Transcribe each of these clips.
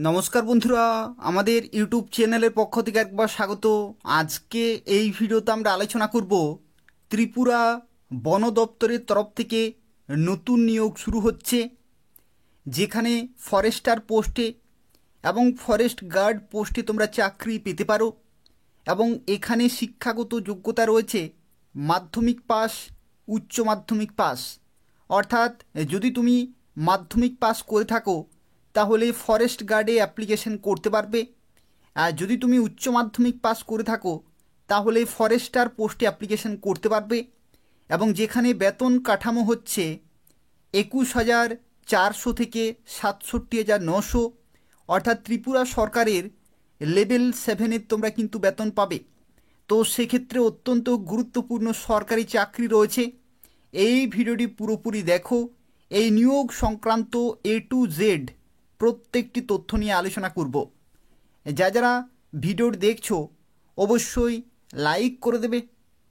নমস্কার বন্ধুরা, আমাদের ইউটিউব চ্যানেলের পক্ষ থেকে একবার স্বাগত। আজকে এই ভিডিওতে আমরা আলোচনা করব ত্রিপুরা বন দপ্তরের তরফ থেকে নতুন নিয়োগ শুরু হচ্ছে, যেখানে ফরেস্টার পোস্টে এবং ফরেস্ট গার্ড পোস্টে তোমরা চাকরি পেতে পারো। এবং এখানে শিক্ষাগত যোগ্যতা রয়েছে মাধ্যমিক পাস, উচ্চ মাধ্যমিক পাস। অর্থাৎ যদি তুমি মাধ্যমিক পাস করে থাকো তাহলে ফরেস্ট গার্ডে অ্যাপ্লিকেশন করতে পারবে, আর যদি তুমি উচ্চ মাধ্যমিক পাস করে থাকো তাহলে ফরেস্টার পোস্টে অ্যাপ্লিকেশন করতে পারবে। এবং যেখানে বেতন কাঠামো হচ্ছে 21,400 থেকে 67,900, অর্থাৎ ত্রিপুরা সরকারের লেভেল 7-এর তোমরা কিন্তু বেতন পাবে। তো সেক্ষেত্রে অত্যন্ত গুরুত্বপূর্ণ সরকারি চাকরি রয়েছে। এই ভিডিওটি পুরোপুরি দেখো, এই নিয়োগ সংক্রান্ত A to Z প্রত্যেকটি তথ্য নিয়ে আলোচনা করব। যারা ভিডিওটি দেখছো অবশ্যই লাইক করে দেবে,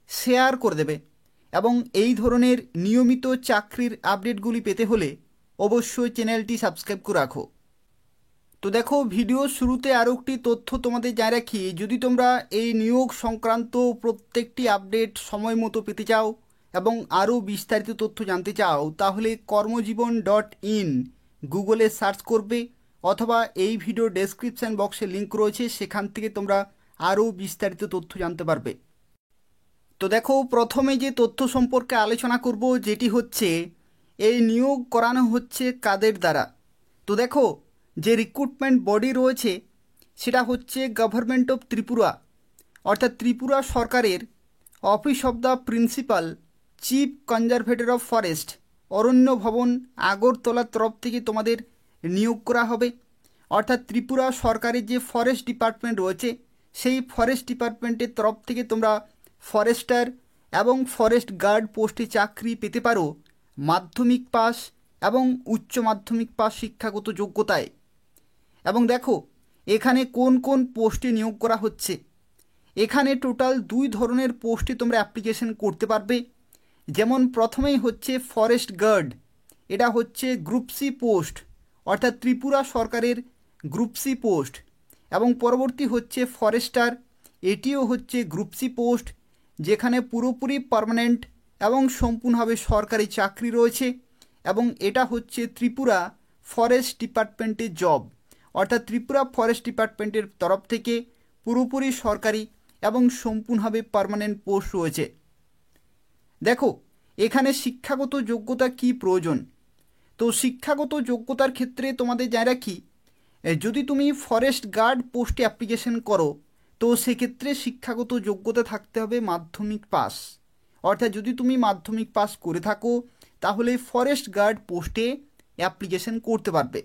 শেয়ার করে দেবে, এবং এই ধরনের নিয়মিত চাকরির আপডেটগুলি পেতে হলে অবশ্যই চ্যানেলটি সাবস্ক্রাইব করে রাখো। তো দেখো, ভিডিও শুরুতে আরও একটি তথ্য তোমাদের জানিয়ে রাখি, যদি তোমরা এই নিয়োগ সংক্রান্ত প্রত্যেকটি আপডেট সময় মতো পেতে চাও এবং আরও বিস্তারিত তথ্য জানতে চাও তাহলে কর্মজীবন.in গুগলে সার্চ করবে, অথবা এই ভিডিও ডেসক্রিপশান বক্সে লিঙ্ক রয়েছে, সেখান থেকে তোমরা আরও বিস্তারিত তথ্য জানতে পারবে। তো দেখো, প্রথমে যে তথ্য সম্পর্কে আলোচনা করব যেটি হচ্ছে এই নিয়োগ করানো হচ্ছে কাদের দ্বারা। তো দেখো, যে রিক্রুটমেন্ট বডি রয়েছে সেটা হচ্ছে গভর্নমেন্ট অফ ত্রিপুরা, অর্থাৎ ত্রিপুরা সরকারের office of the principal chief conservator of forest Aranya Bhavan আগরতলার তরফ থেকে তোমাদের নিয়োগ করা হবে। অর্থাৎ ত্রিপুরা সরকারের যে ফরেস্ট ডিপার্টমেন্ট রয়েছে সেই ফরেস্ট ডিপার্টমেন্টের তরফ থেকে তোমরা ফরেস্টার এবং ফরেস্ট গার্ড পোস্টে চাকরি পেতে পারো মাধ্যমিক পাস এবং উচ্চ মাধ্যমিক পাস শিক্ষাগত যোগ্যতায়। এবং দেখো, এখানে কোন কোন পোস্টে নিয়োগ করা হচ্ছে। এখানে টোটাল 2 ধরনের পোস্টে তোমরা অ্যাপ্লিকেশন করতে পারবে। যেমন প্রথমেই হচ্ছে ফরেস্ট গার্ড, এটা হচ্ছে গ্রুপ সি পোস্ট, অর্থাৎ ত্রিপুরা সরকারের গ্রুপ সি পোস্ট। এবং পরবর্তী হচ্ছে ফরেস্টার, এটিও হচ্ছে গ্রুপ সি পোস্ট, যেখানে পুরোপুরি পার্মানেন্ট এবং সম্পূর্ণভাবে সরকারি চাকরি রয়েছে। এবং এটা হচ্ছে ত্রিপুরা ফরেস্ট ডিপার্টমেন্টের জব, অর্থাৎ ত্রিপুরা ফরেস্ট ডিপার্টমেন্টের তরফ থেকে পুরোপুরি সরকারি এবং সম্পূর্ণভাবে পার্মানেন্ট পোস্ট রয়েছে। দেখো, এখানে শিক্ষাগত যোগ্যতা কি প্রয়োজন। তো শিক্ষাগত যোগ্যতার ক্ষেত্রে তোমাদের জানিয়ে রাখি, যদি তুমি ফরেস্ট গার্ড পোস্টে অ্যাপ্লিকেশন করো তো সেক্ষেত্রে শিক্ষাগত যোগ্যতা থাকতে হবে মাধ্যমিক পাস। অর্থাৎ যদি তুমি মাধ্যমিক পাস করে থাকো তাহলে ফরেস্ট গার্ড পোস্টে অ্যাপ্লিকেশন করতে পারবে।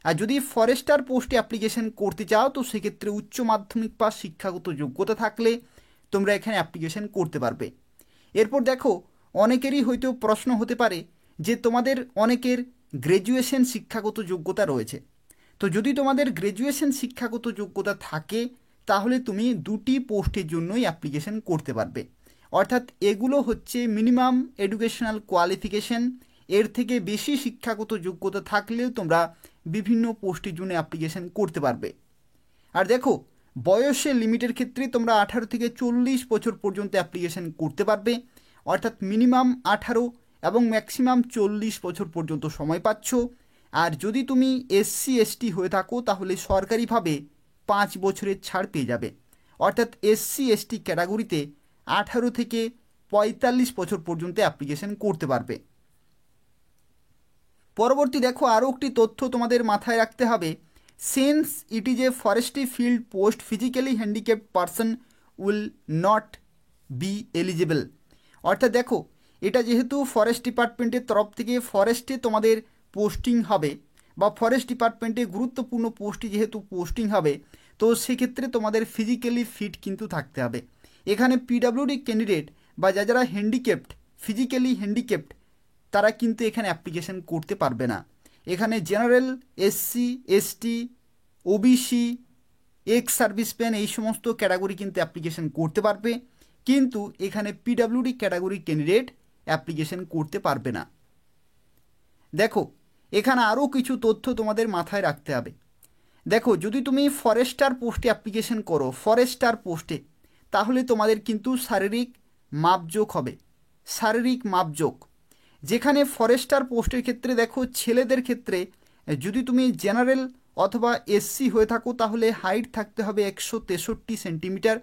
আর যদি ফরেস্টার পোস্টে অ্যাপ্লিকেশন করতে চাও তো সেক্ষেত্রে উচ্চ মাধ্যমিক পাস শিক্ষাগত যোগ্যতা থাকলে তোমরা এখানে অ্যাপ্লিকেশন করতে পারবে। এরপর দেখো, অনেকেরই হয়তো প্রশ্ন হতে পারে যে তোমাদের অনেকের গ্র্যাজুয়েশন শিক্ষাগত যোগ্যতা রয়েছে। তো যদি তোমাদের গ্র্যাজুয়েশন শিক্ষাগত যোগ্যতা থাকে তাহলে তুমি 2টি পোস্টের জন্যই অ্যাপ্লিকেশন করতে পারবে। অর্থাৎ এগুলো হচ্ছে মিনিমাম এডুকেশনাল কোয়ালিফিকেশন, এর থেকে বেশি শিক্ষাগত যোগ্যতা থাকলেও তোমরা বিভিন্ন পোস্টের জন্য অ্যাপ্লিকেশন করতে পারবে। আর দেখো, বয়সের লিমিটের ক্ষেত্রে তোমরা 18 থেকে 40 বছর পর্যন্ত অ্যাপ্লিকেশন করতে পারবে। অর্থাৎ মিনিমাম 18 এবং ম্যাক্সিমাম 40 বছর পর্যন্ত সময় পাচ্ছ। আর যদি তুমি SC ST হয়ে থাকো তাহলে সরকারিভাবে 5 বছরের ছাড় পেয়ে যাবে। অর্থাৎ SC ST ক্যাটাগরিতে 18 থেকে 45 বছর পর্যন্ত অ্যাপ্লিকেশন করতে পারবে। পরবর্তী দেখো, আরও একটি তথ্য তোমাদের মাথায় রাখতে হবে, since it is a forestry field post physically handicapped person will not be eligible. অর্থাৎ দেখো, এটা যেহেতু ফরেস্ট ডিপার্টমেন্টের তরফ থেকে ফরেস্টে তোমাদের পোস্টিং হবে বা ফরেস্ট ডিপার্টমেন্টে গুরুত্বপূর্ণ পোস্টে যেহেতু পোস্টিং হবে তো সেক্ষেত্রে তোমাদের ফিজিক্যালি ফিট কিন্তু থাকতে হবে। এখানে PWD ক্যান্ডিডেট বা যারা হ্যান্ডিক্যাপড, ফিজিক্যালি হ্যান্ডিক্যাপড, তারা কিন্তু এখানে অ্যাপ্লিকেশন করতে পারবে না। এখানে general, SC ST, OBC, ex serviceman এই সমস্ত ক্যাটাগরি কিন্তু অ্যাপ্লিকেশন করতে পারবে, কিন্তু এখানে PWD ক্যাটাগরি ক্যান্ডিডেট অ্যাপ্লিকেশন করতে পারবে না। দেখো, এখানে আরও কিছু তথ্য তোমাদের মাথায় রাখতে হবে। দেখো, যদি তুমি ফরেস্টার পোস্টে অ্যাপ্লিকেশন করো, ফরেস্টার পোস্টে, তাহলে তোমাদের কিন্তু শারীরিক মাপজোক হবে, শারীরিক মাপজোক। যেখানে ফরেস্টার পোস্টের ক্ষেত্রে দেখো, ছেলেদের ক্ষেত্রে যদি তুমি জেনারেল অথবা এসসি হয়ে থাকো তাহলে হাইট থাকতে হবে 163 সেন্টিমিটার,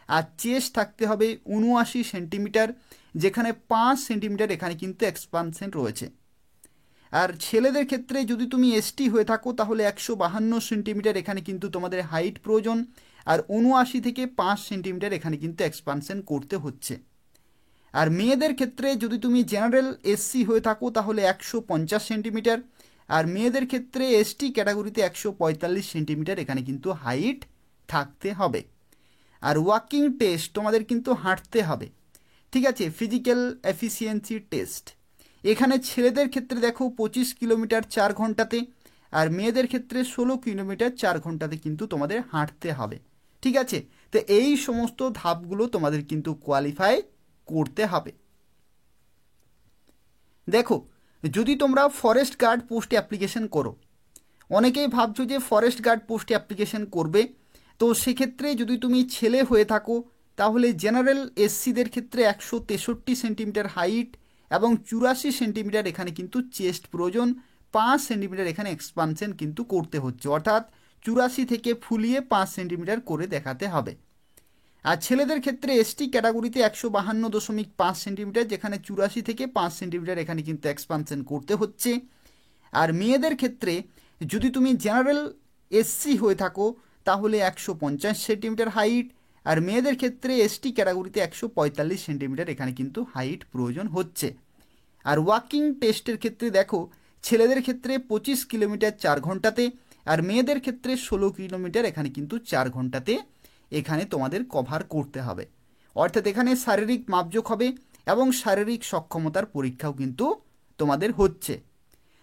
আর চেস্ট থাকতে হবে 79 সেন্টিমিটার, যেখানে 5 সেন্টিমিটার এখানে কিন্তু এক্সপানশন রয়েছে। আর ছেলেদের ক্ষেত্রে যদি তুমি এসটি হয়ে থাকো তাহলে 152 সেন্টিমিটার এখানে কিন্তু তোমাদের হাইট প্রয়োজন, আর 79 থেকে 5 সেন্টিমিটার এখানে কিন্তু এক্সপানশন করতে হচ্ছে। আর মেয়েদের ক্ষেত্রে যদি তুমি জেনারেল এসসি হয়ে থাকো তাহলে 150 সেন্টিমিটার, আর মেয়েদের ক্ষেত্রে এসটি ক্যাটাগরিতে 145 সেন্টিমিটার এখানে কিন্তু হাইট থাকতে হবে। আর ওয়াকিং টেস্ট তোমাদের কিন্তু হাঁটতে হবে, ঠিক আছে, ফিজিক্যাল এফিসিয়েন্সি টেস্ট। এখানে ছেলেদের ক্ষেত্রে দেখো 25 কিলোমিটার 4 ঘন্টাতে, আর মেয়েদের ক্ষেত্রে 16 কিলোমিটার 4 ঘন্টাতে কিন্তু তোমাদের হাঁটতে হবে, ঠিক আছে। তো এই সমস্ত ধাপগুলো তোমাদের কিন্তু কোয়ালিফাই করতে হবে। দেখো, যদি তোমরা ফরেস্ট গার্ড পোস্টে অ্যাপ্লিকেশন করো, অনেকেই ভাবছো যে ফরেস্ট গার্ড পোস্টে অ্যাপ্লিকেশন করবে, তো সেক্ষেত্রে যদি তুমি ছেলে হয়ে থাকো তাহলে জেনারেল এসসিদের ক্ষেত্রে 163 সেন্টিমিটার হাইট এবং 84 সেন্টিমিটার এখানে কিন্তু চেস্ট প্রয়োজন, 5 সেন্টিমিটার এখানে এক্সপানশন কিন্তু করতে হচ্ছে, অর্থাৎ 84 থেকে ফুলিয়ে 5 সেন্টিমিটার করে দেখাতে হবে। আর ছেলেদের ক্ষেত্রে এসটি ক্যাটাগরিতে 152.5 সেন্টিমিটার, যেখানে 84 থেকে 5 সেন্টিমিটার এখানে কিন্তু এক্সপানশন করতে হচ্ছে। আর মেয়েদের ক্ষেত্রে যদি তুমি জেনারেল এসসি হয়ে থাকো তাহলে 150 সেন্টিমিটার হাইট, আর মেয়েদের ক্ষেত্রে এসটি ক্যাটাগরিতে 145 সেন্টিমিটার এখানে কিন্তু হাইট প্রয়োজন হচ্ছে। আর ওয়াকিং টেস্টের ক্ষেত্রে দেখো, ছেলেদের ক্ষেত্রে 25 কিলোমিটার 4 ঘন্টাতে, আর মেয়েদের ক্ষেত্রে 16 কিলোমিটার এখানে কিন্তু 4 ঘন্টাতে এখানে তোমাদের কভার করতে হবে। অর্থাৎ এখানে শারীরিক মাপজোক হবে এবং শারীরিক সক্ষমতার পরীক্ষাও কিন্তু তোমাদের হচ্ছে।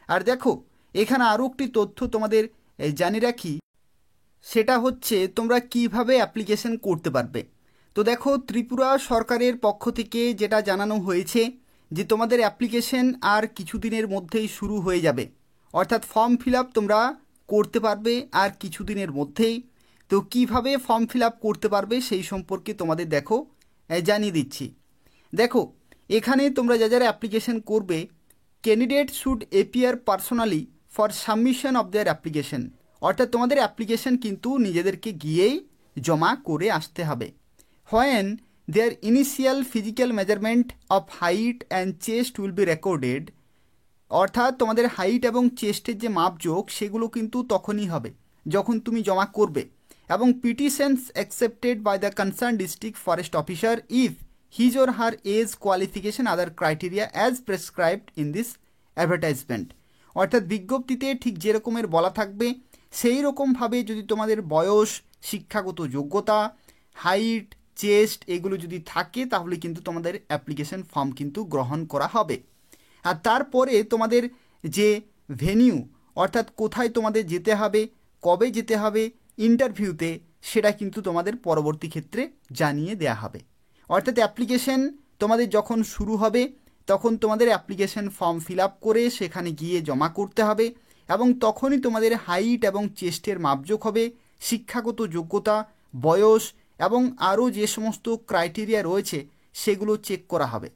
আর দেখো, এখানে আরও একটি তথ্য তোমাদের জানিয়ে রাখি, সেটা হচ্ছে তোমরা কিভাবে অ্যাপ্লিকেশন করতে পারবে। তো দেখো, ত্রিপুরা সরকারের পক্ষ থেকে যেটা জানানো হয়েছে যে তোমাদের অ্যাপ্লিকেশন আর কিছুদিনের মধ্যেই শুরু হয়ে যাবে, অর্থাৎ ফর্ম ফিল আপ তোমরা করতে পারবে আর কিছুদিনের মধ্যেই। তো কিভাবে ফর্ম ফিল আপ করতে পারবে সেই সম্পর্কে তোমাদের দেখো জানিয়ে দিচ্ছি। দেখো, এখানে তোমরা যারা অ্যাপ্লিকেশন করবে, candidate should appear personally for submission of their application, অর্থাৎ তোমাদের অ্যাপ্লিকেশন কিন্তু নিজেদেরকে গিয়েই জমা করে আসতে হবে। When there initial physical measurement of height and chest will be recorded, অর্থাৎ তোমাদের হাইট এবং চেস্টের যে মাপজোক সেগুলো কিন্তু তখনই হবে যখন তুমি জমা করবে, এবং petitions accepted by the concern district forest officer if his or her age qualification other criteria as prescribed in this advertisement, অর্থাৎ বিজ্ঞপ্তিতে ঠিক যেরকমের বলা থাকবে সেই রকমভাবে যদি তোমাদের বয়স, শিক্ষাগত যোগ্যতা, হাইট, চেস্ট এগুলো যদি থাকে তাহলে কিন্তু তোমাদের অ্যাপ্লিকেশন ফর্ম কিন্তু গ্রহণ করা হবে। আর তারপরে তোমাদের যে ভেনিউ, অর্থাৎ কোথায় তোমাদের যেতে হবে, কবে যেতে হবে ইন্টারভিউতে, সেটা কিন্তু তোমাদের পরবর্তী ক্ষেত্রে জানিয়ে দেয়া হবে। অর্থাৎ অ্যাপ্লিকেশন তোমাদের যখন শুরু হবে তখন তোমাদের অ্যাপ্লিকেশন ফর্ম ফিল আপ করে সেখানে গিয়ে জমা করতে হবে, এবং তখনই তোমাদের হাইট এবং চেস্টের মাপজোক হবে, শিক্ষাগত যোগ্যতা, বয়স এবং আরও যে সমস্ত ক্রাইটেরিয়া রয়েছে সেগুলো চেক করা হবে।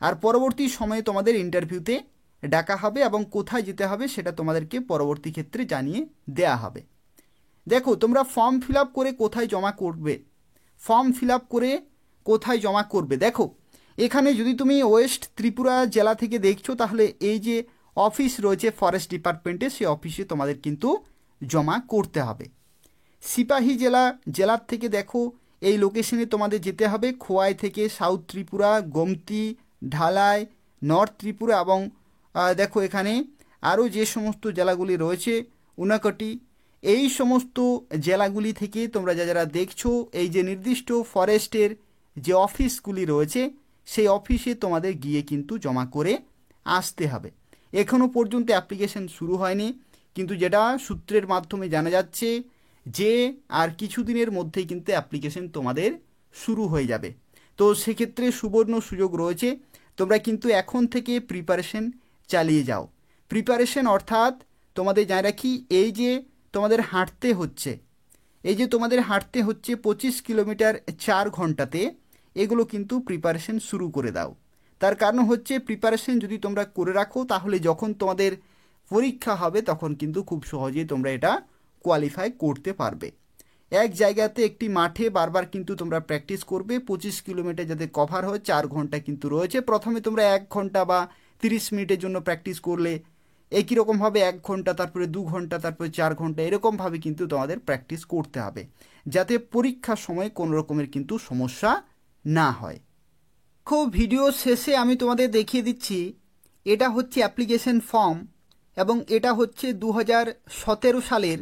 আর পরবর্তী সময়ে তোমাদের ইন্টারভিউতে ডাকা হবে এবং কোথায় যেতে হবে সেটা তোমাদেরকে পরবর্তী ক্ষেত্রে জানিয়ে দেয়া হবে। দেখো, তোমরা ফর্ম ফিল আপ করে কোথায় জমা করবে, ফর্ম ফিল আপ করে কোথায় জমা করবে, দেখো এখানে যদি তুমি ওয়েস্ট ত্রিপুরা জেলা থেকে দেখছো তাহলে এই যে অফিস রয়েছে ফরেস্ট ডিপার্টমেন্টে, সেই অফিসে তোমাদের কিন্তু জমা করতে হবে। সিপাহী জেলার থেকে দেখো এই লোকেশনে তোমাদের যেতে হবে, খোয়াই থেকে সাউথ ত্রিপুরা, গোমতি, ঢালাই, নর্থ ত্রিপুরা এবং দেখো এখানে আরও যে সমস্ত জেলাগুলি রয়েছে, উনাকটি, এই সমস্ত জেলাগুলি থেকে তোমরা যারা দেখছো এই যে নির্দিষ্ট ফরেস্টের যে অফিসগুলি রয়েছে সেই অফিসে তোমাদের গিয়ে কিন্তু জমা করে আসতে হবে। এখনও পর্যন্ত অ্যাপ্লিকেশন শুরু হয়নি, কিন্তু যেটা সূত্রের মাধ্যমে জানা যাচ্ছে যে আর কিছুদিনের মধ্যেই কিন্তু অ্যাপ্লিকেশন তোমাদের শুরু হয়ে যাবে। তো সেক্ষেত্রে সুবর্ণ সুযোগ রয়েছে, তোমরা কিন্তু এখন থেকে প্রিপারেশন চালিয়ে যাও। প্রিপারেশন অর্থাৎ তোমাদের জানা রাখি, এই যে তোমাদের হাঁটতে হচ্ছে, এই যে তোমাদের হাঁটতে হচ্ছে 25 কিলোমিটার 4 ঘন্টাতে, এগুলো কিন্তু প্রিপারেশন শুরু করে দাও। তার কারণ হচ্ছে প্রিপারেশন যদি তোমরা করে রাখো তাহলে যখন তোমাদের পরীক্ষা হবে তখন কিন্তু খুব সহজেই তোমরা এটা কোয়ালিফাই করতে পারবে। এক জায়গাতে একটি মাঠে বারবার কিন্তু তোমরা প্র্যাকটিস করবে। 25 কিলোমিটার যাতে কভার হয় 4 ঘন্টা কিন্তু রয়েছে। প্রথমে তোমরা 1 ঘন্টা বা 30 মিনিটের জন্য প্র্যাকটিস করলে, একই রকমভাবে 1 ঘন্টা, তারপরে 2 ঘন্টা, তারপরে 4 ঘন্টা, এরকমভাবে কিন্তু তোমাদের প্র্যাকটিস করতে হবে যাতে পরীক্ষার সময় কোনো রকমের কিন্তু সমস্যা না হয়। খুব ভিডিও শেষে আমি তোমাদের দেখিয়ে দিচ্ছি, এটা হচ্ছে অ্যাপ্লিকেশন ফর্ম এবং এটা হচ্ছে 2017 সালের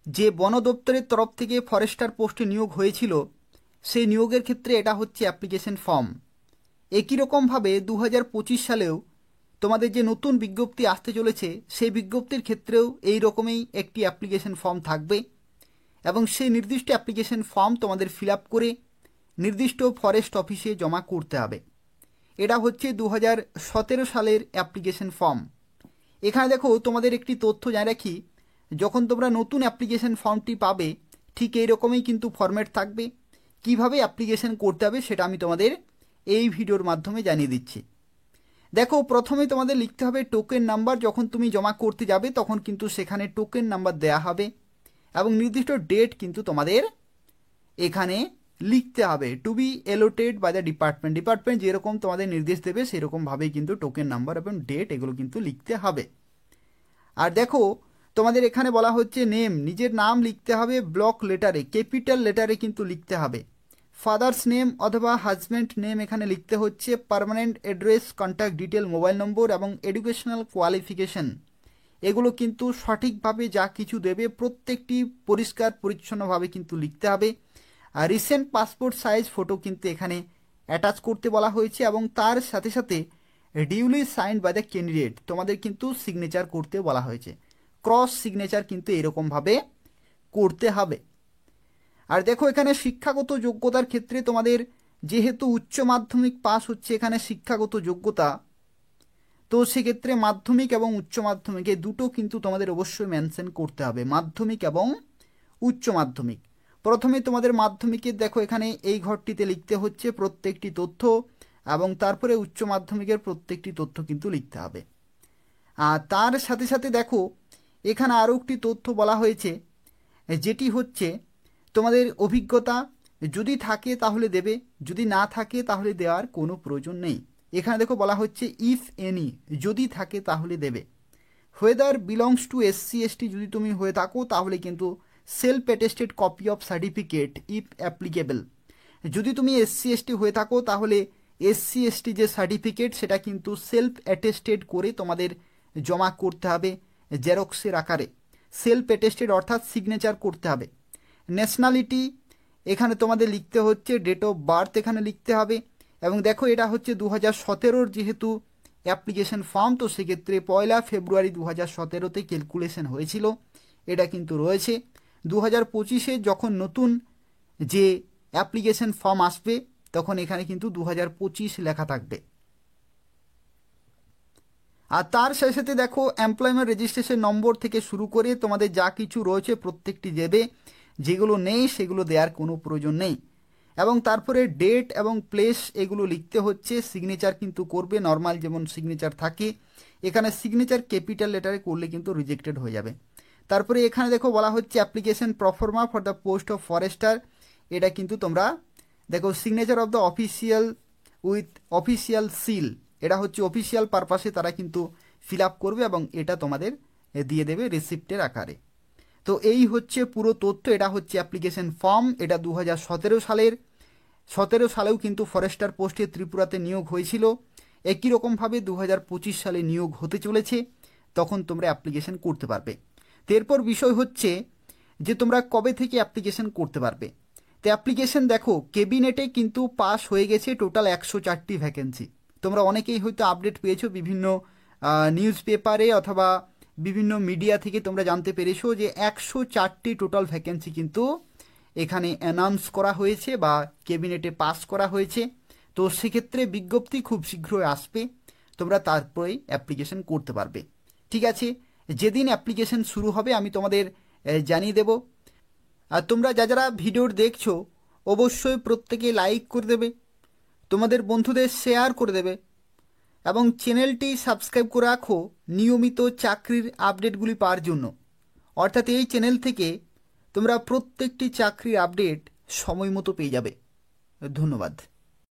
যে বন দপ্তরের তরফ থেকে ফরেস্টার পোস্টে নিয়োগ হয়েছিল সেই নিয়োগের ক্ষেত্রে এটা হচ্ছে অ্যাপ্লিকেশন ফর্ম। একই রকমভাবে 2025 সালেও তোমাদের যে নতুন বিজ্ঞপ্তি আসতে চলেছে সেই বিজ্ঞপ্তির ক্ষেত্রেও এই রকমই একটি অ্যাপ্লিকেশন ফর্ম থাকবে এবং সেই নির্দিষ্ট অ্যাপ্লিকেশন ফর্ম তোমাদের ফিল আপ করে নির্দিষ্ট ফরেস্ট অফিসে জমা করতে হবে। এটা হচ্ছে 2017 সালের অ্যাপ্লিকেশন ফর্ম। এখানে দেখো তোমাদের একটি তথ্য জানিয়ে রাখি, যখন তোমরা নতুন অ্যাপ্লিকেশন ফর্মটি পাবে ঠিক এই রকমই কিন্তু ফরম্যাট থাকবে। কিভাবে অ্যাপ্লিকেশন করতে হবে সেটা আমি তোমাদের এই ভিডিওর মাধ্যমে জানিয়ে দিচ্ছি। দেখো প্রথমে তোমাদের লিখতে হবে টোকেন নাম্বার। যখন তুমি জমা করতে যাবে তখন কিন্তু সেখানে টোকেন নাম্বার দেয়া হবে এবং নির্দিষ্ট ডেট কিন্তু তোমাদের এখানে লিখতে হবে, to be allotted by the department যেরকম তোমাদের নির্দেশ দেবে সেরকমভাবেই কিন্তু টোকেন নাম্বার এবং ডেট এগুলো কিন্তু লিখতে হবে। আর দেখো তোমাদের এখানে বলা হচ্ছে নেম, নিজের নাম লিখতে হবে ব্লক লেটারে, ক্যাপিটাল লেটারে কিন্তু লিখতে হবে। ফাদার্স নেম অথবা হাজব্যান্ড নেম এখানে লিখতে হচ্ছে। Permanent address, contact detail, mobile নম্বর এবং এডুকেশনাল কোয়ালিফিকেশন এগুলো কিন্তু সঠিকভাবে যা কিছু দেবে প্রত্যেকটি পরিষ্কার পরিচ্ছন্নভাবে কিন্তু লিখতে হবে। আর রিসেন্ট পাসপোর্ট সাইজ ফটো কিন্তু এখানে অ্যাটাচ করতে বলা হয়েছে এবং তার সাথে সাথে duly signed by the candidate তোমাদের কিন্তু সিগনেচার করতে বলা হয়েছে। ক্রস সিগনেচার কিন্তু এরকমভাবে করতে হবে। আর দেখো এখানে শিক্ষাগত যোগ্যতার ক্ষেত্রে তোমাদের যেহেতু উচ্চ মাধ্যমিক পাস হচ্ছে এখানে শিক্ষাগত যোগ্যতা, তো সেক্ষেত্রে মাধ্যমিক এবং উচ্চ মাধ্যমিক এই দুটো কিন্তু তোমাদের অবশ্যই মেনশন করতে হবে, মাধ্যমিক এবং উচ্চ মাধ্যমিক। প্রথমে তোমাদের মাধ্যমিকের দেখো এখানে এই ঘরটিতে লিখতে হচ্ছে প্রত্যেকটি তথ্য এবং তারপরে উচ্চ মাধ্যমিকের প্রত্যেকটি তথ্য কিন্তু লিখতে হবে। আর তার সাথে সাথে দেখো এখানে আরও একটি তথ্য বলা হয়েছে যেটি হচ্ছে তোমাদের অভিজ্ঞতা যদি থাকে তাহলে দেবে, যদি না থাকে তাহলে দেওয়ার কোনো প্রয়োজন নেই। এখানে দেখো বলা হচ্ছে ইফ এনি, যদি থাকে তাহলে দেবে। Whether belongs to SC ST যদি তুমি হয়ে থাকো তাহলে কিন্তু self attested copy of certificate if applicable. যদি তুমি SC ST হয়ে থাকো তাহলে SC ST যে সার্টিফিকেট সেটা কিন্তু সেলফ অ্যাটেস্টেড করে তোমাদের জমা করতে হবে জেরক্সের আকারে। সেলফ অ্যাটেস্টেড অর্থাৎ সিগনেচার করতে হবে। ন্যাশনালিটি এখানে তোমাদের লিখতে হচ্ছে, ডেট অফ বার্থ এখানে লিখতে হবে এবং দেখো এটা হচ্ছে 2017 যেহেতু অ্যাপ্লিকেশন ফর্ম, তো সেক্ষেত্রে 1 ফেব্রুয়ারি 2017 ক্যালকুলেশন হয়েছিল, এটা কিন্তু রয়েছে। 2025 যখন নতুন যে অ্যাপ্লিকেশন ফর্ম আসবে তখন এখানে কিন্তু 2025 লেখা থাকবে। আর তার সাথে সাথে দেখো এমপ্লয়মেন্ট রেজিস্ট্রেশন নম্বর থেকে শুরু করে তোমাদের যা কিছু রয়েছে প্রত্যেকটি দেবে, যেগুলো নেই সেগুলো দেওয়ার কোনো প্রয়োজন নেই। এবং তারপরে ডেট এবং প্লেস এগুলো লিখতে হচ্ছে। সিগনেচার কিন্তু করবে নর্মাল যেমন সিগনেচার থাকে, এখানে সিগনেচার ক্যাপিটাল লেটারে করলে কিন্তু রিজেক্টেড হয়ে যাবে। তারপরে এখানে দেখো বলা হচ্ছে application pro forma for the post of Forster, এটা কিন্তু তোমরা দেখো signature of the official with official seal, এটা হচ্ছে অফিসিয়াল পারপাসে তারা কিন্তু ফিল আপ করবে এবং এটা তোমাদের দিয়ে দেবে রিসিপ্টের আকারে। তো এই হচ্ছে পুরো তথ্য, এটা হচ্ছে অ্যাপ্লিকেশন ফর্ম। এটা 2017 সালেও কিন্তু ফরেস্টার পোস্টে ত্রিপুরাতে নিয়োগ হয়েছিল। একই রকমভাবে 2025 সালে নিয়োগ হতে চলেছে, তখন তোমরা অ্যাপ্লিকেশন করতে পারবে। তো এরপর বিষয় হচ্ছে যে তোমরা কবে থেকে অ্যাপ্লিকেশন করতে পারবে। তো অ্যাপ্লিকেশন দেখো ক্যাবিনেটে কিন্তু পাস হয়ে গেছে টোটাল 104টি ভ্যাকেন্সি। তোমরা অনেকেই হয়তো আপডেট পেয়েছো বিভিন্ন নিউজ পেপারে অথবা বিভিন্ন মিডিয়া থেকে তোমরা জানতে পেরেছো যে 104টি টোটাল ভ্যাকেন্সি কিন্তু এখানে অ্যানাউন্স করা হয়েছে বা ক্যাবিনেটে পাস করা হয়েছে। তো সেক্ষেত্রে বিজ্ঞপ্তি খুব শীঘ্রই আসবে, তোমরা তারপরেই অ্যাপ্লিকেশন করতে পারবে। ঠিক আছে, যেদিন অ্যাপ্লিকেশন শুরু হবে আমি তোমাদের জানিয়ে দেব। আর তোমরা যারা ভিডিওর দেখছো অবশ্যই প্রত্যেকে লাইক করে দেবে, তোমাদের বন্ধুদের শেয়ার করে দেবে এবং চ্যানেলটি সাবস্ক্রাইব করে রাখো নিয়মিত চাকরির আপডেটগুলি পাওয়ার জন্য। অর্থাৎ এই চ্যানেল থেকে তোমরা প্রত্যেকটি চাকরির আপডেট সময় মতো পেয়ে যাবে। ধন্যবাদ।